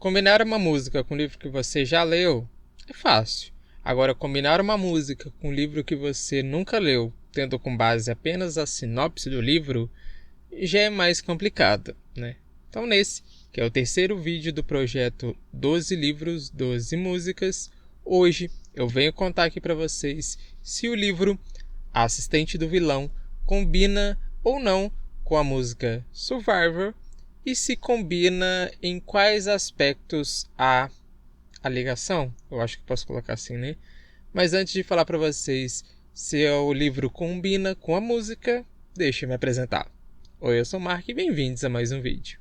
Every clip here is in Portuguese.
Combinar uma música com um livro que você já leu é fácil. Agora, combinar uma música com um livro que você nunca leu, tendo como base apenas a sinopse do livro, já é mais complicado, né? Então, nesse, que é o terceiro vídeo do projeto 12 livros, 12 músicas, hoje eu venho contar aqui para vocês se o livro A Assistente do Vilão combina ou não com a música Survivor e se combina em quais aspectos a ligação. Eu acho que posso colocar assim, né? Mas antes de falar para vocês se o livro combina com a música, deixa eu me apresentar. Oi, eu sou o Mark e bem-vindos a mais um vídeo.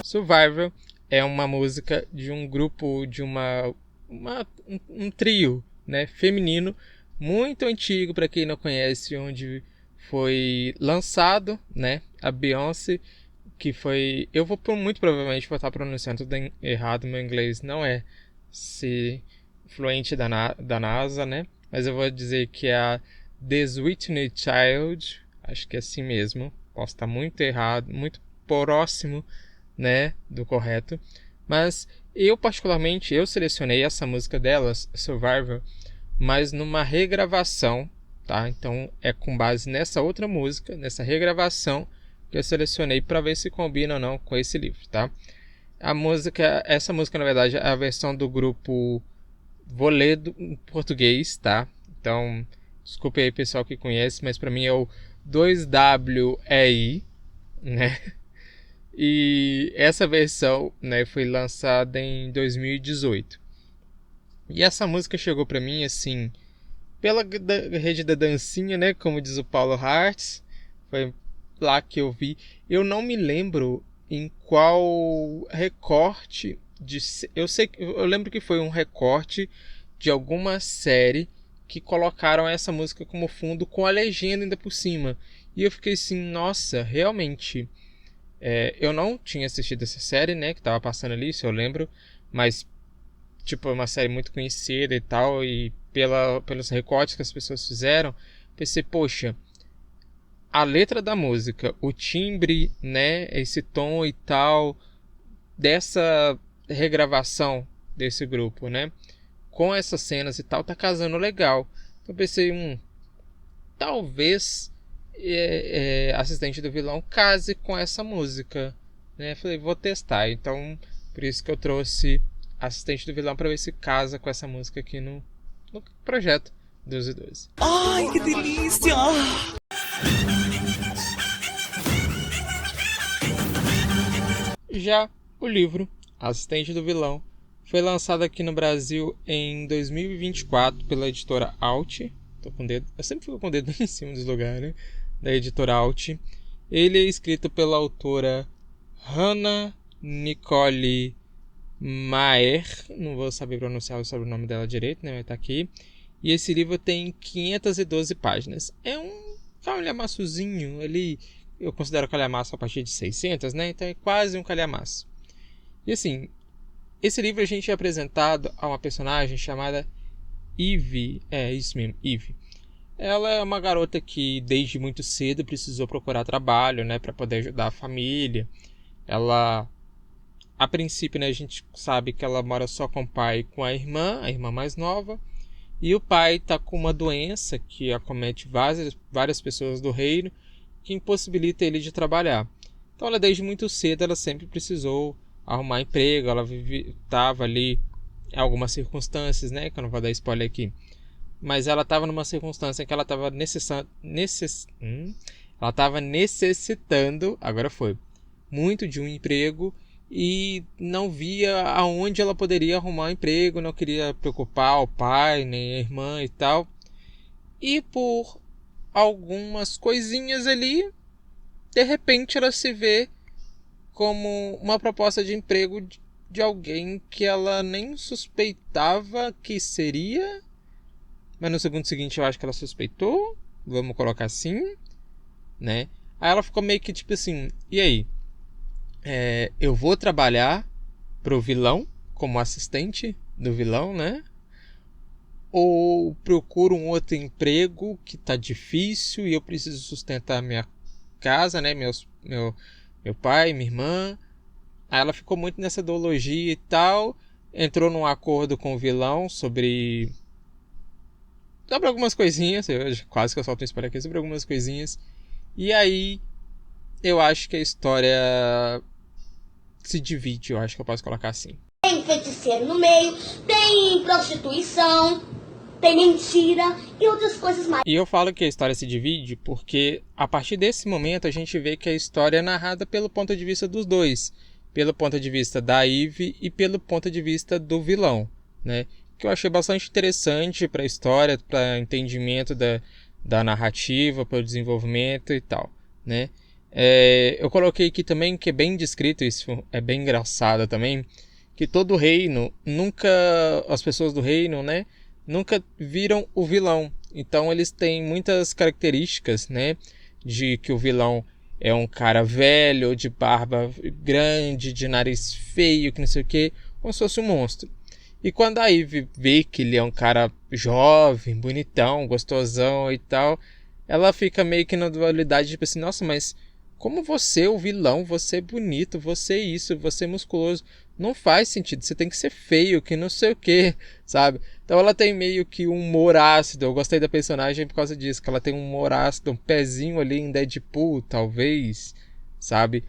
Survivor é uma música de um grupo, de um trio, né, feminino, muito antigo para quem não conhece, onde foi lançado, né, a Beyoncé, que foi... Eu vou muito provavelmente vou estar pronunciando tudo errado, meu inglês não é se fluente da NASA, né, mas eu vou dizer que é a Destiny's Child, acho que é assim mesmo, posso estar muito errado, muito próximo, né, do correto, mas eu particularmente eu selecionei essa música delas, Survivor, mas numa regravação, tá? Então é com base nessa outra música, nessa regravação que eu selecionei para ver se combina ou não com esse livro, tá? Essa música na verdade é a versão do grupo, vou ler em português, tá? Então desculpe aí pessoal que conhece, mas para mim é o 2WEI, né? E essa versão, né, foi lançada em 2018. E essa música chegou pra mim assim pela rede da dancinha, né, como diz o Paulo Hartz. Foi lá que eu vi. Eu não me lembro em qual recorte de... eu lembro que foi um recorte de alguma série que colocaram essa música como fundo com a legenda ainda por cima. E eu fiquei assim, nossa, realmente... eu não tinha assistido essa série, né, que tava passando ali, se eu lembro, mas, tipo, é uma série muito conhecida e tal, e pelos recortes que as pessoas fizeram, pensei, poxa, a letra da música, o timbre, né, esse tom e tal, dessa regravação desse grupo, né, com essas cenas e tal, tá casando legal. Então eu pensei, talvez... Assistente do Vilão case com essa música, né? Falei, vou testar. Então, por isso que eu trouxe Assistente do Vilão para ver se casa com essa música aqui no projeto 1212. Ai, que delícia! Já o livro Assistente do Vilão foi lançado aqui no Brasil em 2024 pela editora Alt. Tô com o dedo, eu sempre fico com o dedo em cima dos lugares, né? Da editora Alt. Ele é escrito pela autora Hannah Nicole Maher, não vou saber pronunciar o sobrenome dela direito, né, mas tá aqui. E esse livro tem 512 páginas. É um calhamaçozinho ali, eu considero calhamaço a partir de 600, né, então é quase um calhamaço. E assim, esse livro a gente é apresentado a uma personagem chamada Eve, isso mesmo, Eve. Ela é uma garota que desde muito cedo precisou procurar trabalho, né, para poder ajudar a família. Ela, a princípio, né, a gente sabe que ela mora só com o pai e com a irmã mais nova. E o pai está com uma doença que acomete várias pessoas do reino, que impossibilita ele de trabalhar. Então, ela desde muito cedo ela sempre precisou arrumar emprego. Ela estava ali em algumas circunstâncias, né, que eu não vou dar spoiler aqui. Mas ela estava numa circunstância em que ela estava necessitando, agora foi, muito de um emprego e não via aonde ela poderia arrumar um emprego, não queria preocupar o pai, nem a irmã e tal. E por algumas coisinhas ali, de repente ela se vê como uma proposta de emprego de alguém que ela nem suspeitava que seria... Mas no segundo seguinte eu acho que ela suspeitou, vamos colocar assim, né? Aí ela ficou meio que tipo assim, e aí? Eu vou trabalhar pro vilão, como assistente do vilão, né? Ou procuro um outro emprego que tá difícil e eu preciso sustentar minha casa, né? Meu pai, minha irmã. Aí ela ficou muito nessa ideologia e tal. Entrou num acordo com o vilão sobre algumas coisinhas. Quase que eu solto um spoiler aqui sobre algumas coisinhas. E aí eu acho que a história se divide, eu acho que eu posso colocar assim. Tem feiticeiro no meio, tem prostituição, tem mentira e outras coisas mais. E eu falo que a história se divide porque a partir desse momento a gente vê que a história é narrada pelo ponto de vista dos dois. Pelo ponto de vista da Eve e pelo ponto de vista do vilão, né? Que eu achei bastante interessante para a história, para entendimento da narrativa, para o desenvolvimento e tal, né? Eu coloquei aqui também que é bem descrito, isso é bem engraçado também, que todo reino, nunca, as pessoas do reino, né, nunca viram o vilão. Então eles têm muitas características, né, de que o vilão é um cara velho, de barba grande, de nariz feio, que não sei o que, como se fosse um monstro. E quando a Eve vê que ele é um cara jovem, bonitão, gostosão e tal, ela fica meio que na dualidade, tipo assim, nossa, mas como você, o vilão, você é bonito, você é isso, você é musculoso. Não faz sentido, você tem que ser feio, que não sei o que, sabe? Então ela tem meio que um humor ácido. Eu gostei da personagem por causa disso, que ela tem um humor ácido, um pezinho ali em Deadpool, talvez, sabe?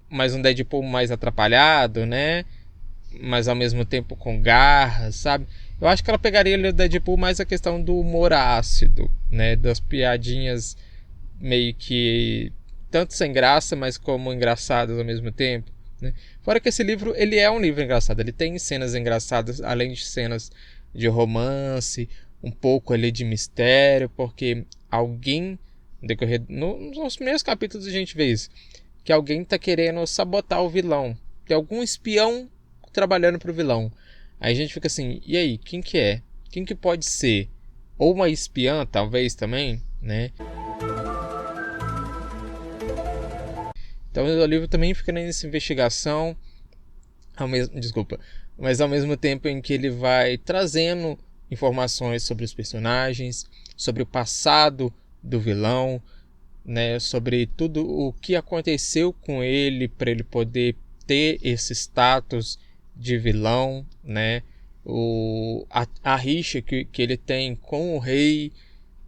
Mas um Deadpool mais atrapalhado, né? Mas ao mesmo tempo com garras, sabe? Eu acho que ela pegaria ali o Deadpool mais a questão do humor ácido, né? Das piadinhas meio que tanto sem graça, mas como engraçadas ao mesmo tempo, né? Fora que esse livro, ele é um livro engraçado, ele tem cenas engraçadas, além de cenas de romance, um pouco ali de mistério, porque alguém, no decorrer, nos primeiros capítulos a gente vê isso, que alguém tá querendo sabotar o vilão, tem algum espião trabalhando pro vilão. Aí a gente fica assim, e aí, quem que é? Quem que pode ser? Ou uma espiã, talvez, também, né? Então o livro também fica nessa investigação, mas ao mesmo tempo em que ele vai trazendo informações sobre os personagens, sobre o passado do vilão, né, sobre tudo o que aconteceu com ele para ele poder ter esse status de vilão, né, a rixa que ele tem com o rei,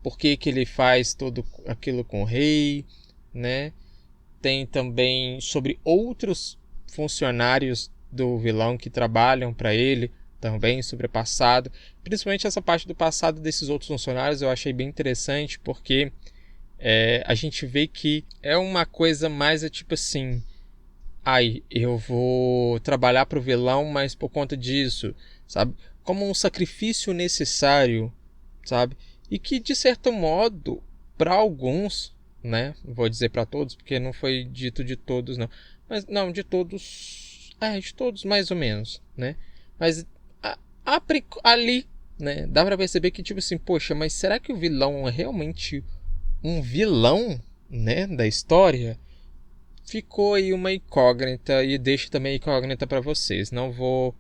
por que ele faz tudo aquilo com o rei, né? Tem também sobre outros funcionários do vilão que trabalham para ele, também sobre o passado. Principalmente essa parte do passado desses outros funcionários eu achei bem interessante, porque a gente vê que é uma coisa mais tipo assim, eu vou trabalhar para o vilão, mas por conta disso, sabe? Como um sacrifício necessário, sabe? E que de certo modo, para alguns, né? Vou dizer para todos, porque não foi dito de todos, não. Mas não, de todos. De todos mais ou menos, né? Mas ali, né? Dá pra perceber que, tipo assim, poxa, mas será que o vilão é realmente um vilão, né? Da história? Ficou aí uma incógnita e deixo também incógnita para vocês. Não vou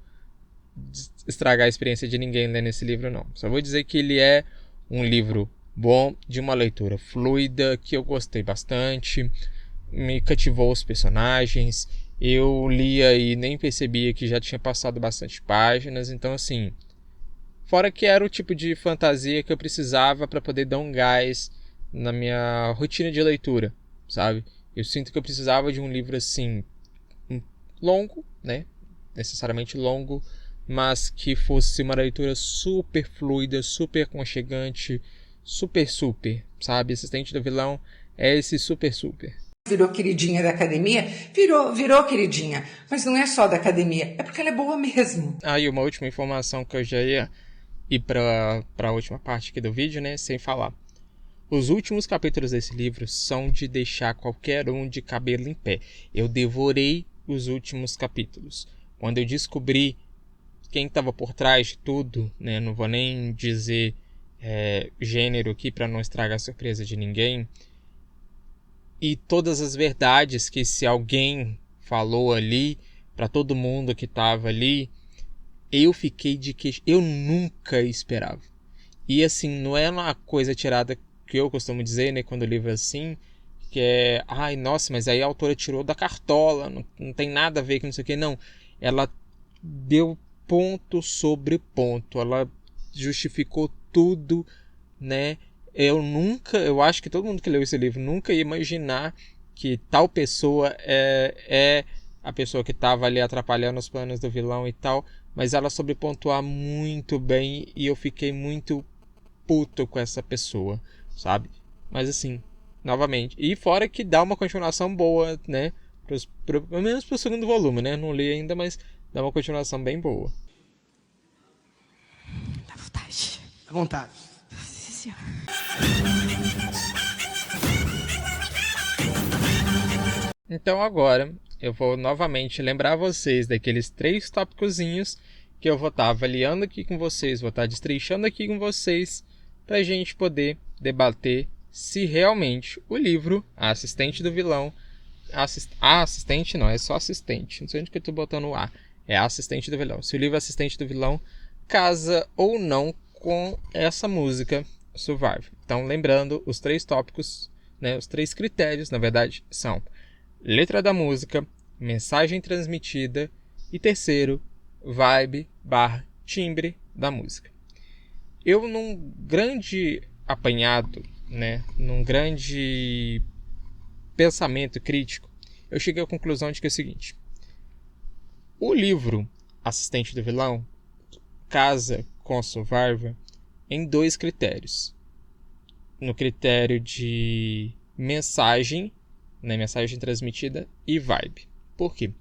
estragar a experiência de ninguém lendo esse livro, não. Só vou dizer que ele é um livro bom, de uma leitura fluida, que eu gostei bastante, me cativou os personagens, eu lia e nem percebia que já tinha passado bastante páginas, então assim, fora que era o tipo de fantasia que eu precisava para poder dar um gás na minha rotina de leitura, sabe? Eu sinto que eu precisava de um livro assim, longo, né? Necessariamente longo, mas que fosse uma leitura super fluida, super aconchegante, super, sabe? Assistente do vilão é esse super. Virou queridinha da academia? Virou queridinha. Mas não é só da academia, é porque ela é boa mesmo. E uma última informação que eu já ia ir para a última parte aqui do vídeo, né? Sem falar. Os últimos capítulos desse livro são de deixar qualquer um de cabelo em pé. Eu devorei os últimos capítulos. Quando eu descobri quem estava por trás de tudo, né? Não vou nem dizer gênero aqui para não estragar a surpresa de ninguém. E todas as verdades que esse alguém falou ali, para todo mundo que tava ali, eu fiquei de queixo. Eu nunca esperava. E assim, não é uma coisa tirada que eu costumo dizer, né, quando o livro é assim, que é, ai, nossa, mas aí a autora tirou da cartola, não tem nada a ver com não sei o que, não. Ela deu ponto sobre ponto, ela justificou tudo, né? Eu acho que todo mundo que leu esse livro nunca ia imaginar que tal pessoa é a pessoa que estava ali atrapalhando os planos do vilão e tal, mas ela soube pontuar muito bem e eu fiquei muito puto com essa pessoa, sabe? Mas assim, novamente, e fora que dá uma continuação boa, né? Pelo menos pro segundo volume, né? Não li ainda, mas dá uma continuação bem boa. Dá vontade. À vontade. Sim, senhor. Então agora eu vou novamente lembrar vocês daqueles 3 tópicozinhos que eu vou estar avaliando aqui com vocês, vou estar destrinchando aqui com vocês, para a gente poder debater se realmente o livro A Assistente do Vilão, assistente não, é só assistente, não sei onde que eu estou botando o A, é a Assistente do Vilão, se o livro Assistente do Vilão casa ou não com essa música Survive. Então lembrando, os 3 tópicos, né, os 3 critérios, na verdade, são letra da música, mensagem transmitida e terceiro, vibe/timbre da música. Eu, num grande apanhado, né, num grande pensamento crítico, eu cheguei à conclusão de que é o seguinte: o livro Assistente do Vilão casa com Survivor em 2 critérios. No critério de mensagem, né, mensagem transmitida e vibe. Por quê?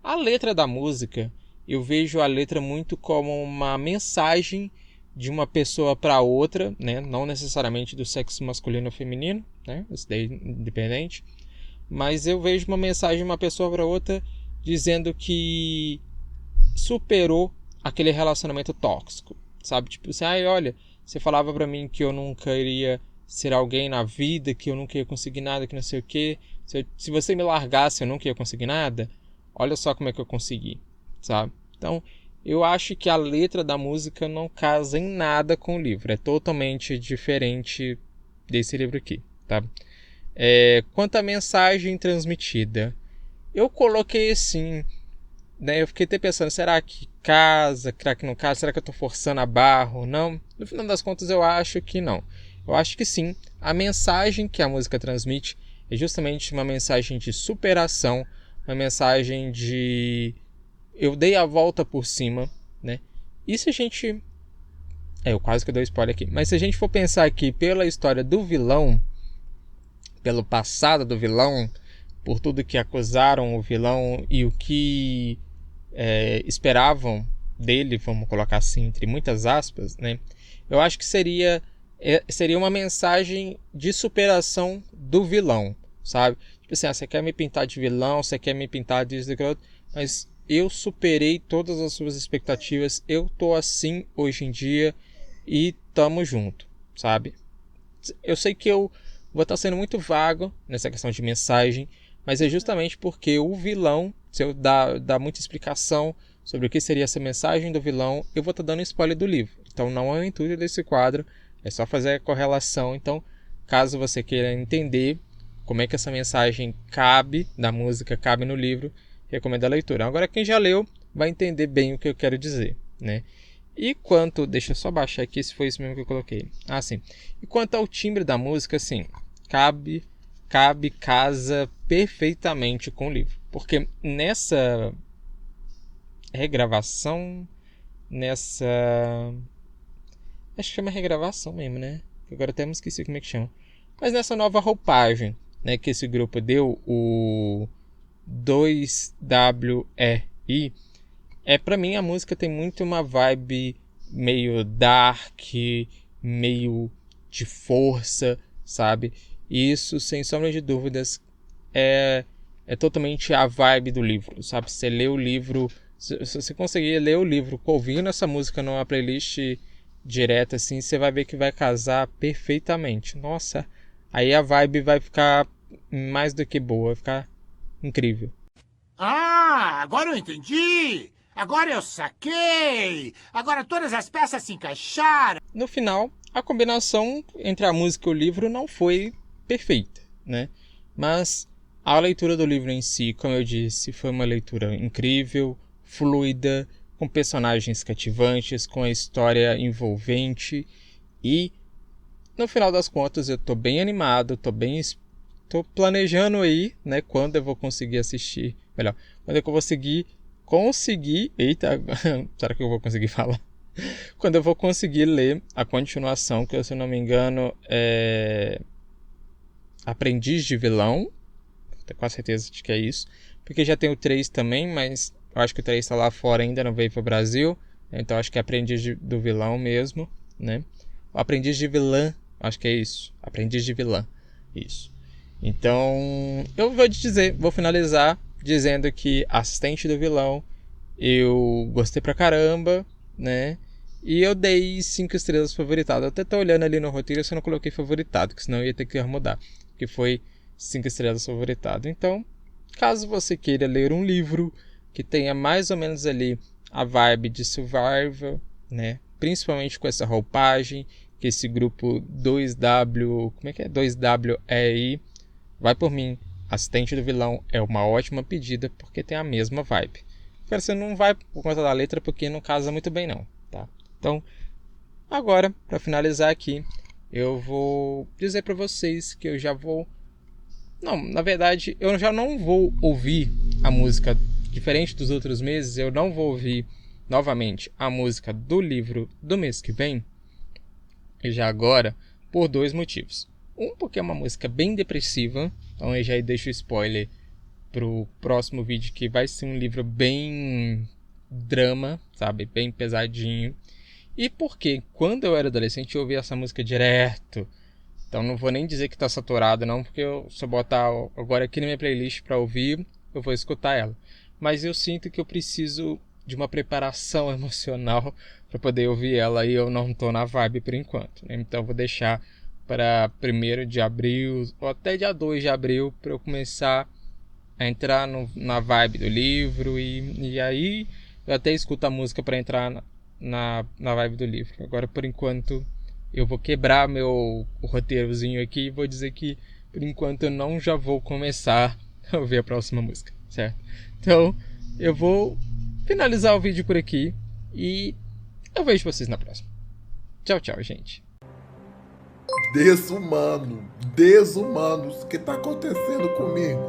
A letra da música, eu vejo a letra muito como uma mensagem de uma pessoa para outra, né? Não necessariamente do sexo masculino ou feminino, né? Isso daí é independente. Mas eu vejo uma mensagem de uma pessoa para outra dizendo que superou aquele relacionamento tóxico, sabe? Tipo assim, ai, olha, você falava para mim que eu nunca iria ser alguém na vida, que eu nunca ia conseguir nada, que não sei o quê. Se você me largasse, eu nunca ia conseguir nada. Olha só como é que eu consegui, sabe? Então, eu acho que a letra da música não casa em nada com o livro. É totalmente diferente desse livro aqui, tá? Quanto à mensagem transmitida, eu coloquei assim, né? Eu fiquei até pensando, será que casa? Será que não casa? Será que eu estou forçando a barra ou não? No final das contas, eu acho que não. Eu acho que sim. A mensagem que a música transmite é justamente uma mensagem de superação, uma mensagem de eu dei a volta por cima, né? E se a gente... eu quase que dou spoiler aqui. Mas se a gente for pensar aqui pela história do vilão, pelo passado do vilão, por tudo que acusaram o vilão e o que esperavam dele, vamos colocar assim, entre muitas aspas, né? Eu acho que seria uma mensagem de superação do vilão, sabe? Tipo assim, você quer me pintar de vilão, você quer me pintar disso, daquilo, mas eu superei todas as suas expectativas, eu tô assim hoje em dia e tamo junto, sabe? Eu sei que eu vou estar sendo muito vago nessa questão de mensagem, mas é justamente porque o vilão, se eu dar muita explicação sobre o que seria essa mensagem do vilão, eu vou estar dando spoiler do livro. Então não é o intuito desse quadro, é só fazer a correlação. Então, caso você queira entender como é que essa mensagem da música cabe no livro, recomendo a leitura. Agora, quem já leu vai entender bem o que eu quero dizer, né? E quanto... deixa eu só baixar aqui se foi isso mesmo que eu coloquei. Ah, sim. E quanto ao timbre da música, assim, casa perfeitamente com o livro. Porque nessa regravação, acho que chama regravação mesmo, né? Agora até me esqueci como é que chama. Mas nessa nova roupagem, né, que esse grupo deu, o 2WRI, pra mim a música tem muito uma vibe meio dark, meio de força, sabe? E isso, sem sombra de dúvidas, é totalmente a vibe do livro, sabe? Você lê o livro, se você conseguir ler o livro ouvindo essa música numa playlist direta assim, você vai ver que vai casar perfeitamente. Nossa, aí a vibe vai ficar mais do que boa, vai ficar incrível. Ah, agora eu entendi! Agora eu saquei! Agora todas as peças se encaixaram! No final, a combinação entre a música e o livro não foi perfeita, né? Mas a leitura do livro em si, como eu disse, foi uma leitura incrível, fluida, com personagens cativantes, com a história envolvente e, no final das contas, eu tô bem animado, tô planejando aí, né, quando eu vou conseguir assistir, melhor, quando eu vou conseguir, eita, será que eu vou conseguir falar? Quando eu vou conseguir ler a continuação, que se eu não me engano é Aprendiz de Vilão, tenho quase certeza de que é isso, porque já tem o 3 também, mas eu acho que o 3 está lá fora ainda, não veio para o Brasil, então acho que é do Vilão mesmo, né? O Aprendiz de Vilã, acho que é isso, Aprendiz de Vilã, isso. Então, eu vou finalizar dizendo que Assistente do Vilão eu gostei pra caramba, né? E eu dei 5 estrelas favoritado. Eu até tô olhando ali no roteiro, eu só não coloquei favoritado, que senão eu ia ter que mudar. Que foi 5 estrelas favoritado. Então, caso você queira ler um livro que tenha mais ou menos ali a vibe de survival, né? Principalmente com essa roupagem, que esse grupo 2W, como é que é? 2WEI, vai por mim. Assistente do Vilão é uma ótima pedida porque tem a mesma vibe. Agora você não vai por conta da letra porque não casa muito bem não, tá? Então, agora, para finalizar aqui, eu vou dizer para vocês que eu já vou... Não, na verdade, eu já não vou ouvir a música, diferente dos outros meses, eu não vou ouvir novamente a música do livro do mês que vem, e já agora, por 2 motivos. Um, porque é uma música bem depressiva, então eu já deixo o spoiler pro próximo vídeo, que vai ser um livro bem drama, sabe? Bem pesadinho. E porque quando eu era adolescente eu ouvia essa música direto. Então não vou nem dizer que tá saturado não, porque se eu botar agora aqui na minha playlist para ouvir, eu vou escutar ela. Mas eu sinto que eu preciso de uma preparação emocional para poder ouvir ela e eu não tô na vibe por enquanto, né? Então eu vou deixar para 1º de abril ou até dia 2 de abril para eu começar a entrar na vibe do livro e aí eu até escuto a música para entrar na vibe do livro. Agora, por enquanto, eu vou quebrar o roteirozinho aqui e vou dizer que, por enquanto, eu não já vou começar a ouvir a próxima música, certo? Então, eu vou finalizar o vídeo por aqui e eu vejo vocês na próxima. Tchau, tchau, gente. Desumano, desumanos, o que tá acontecendo comigo?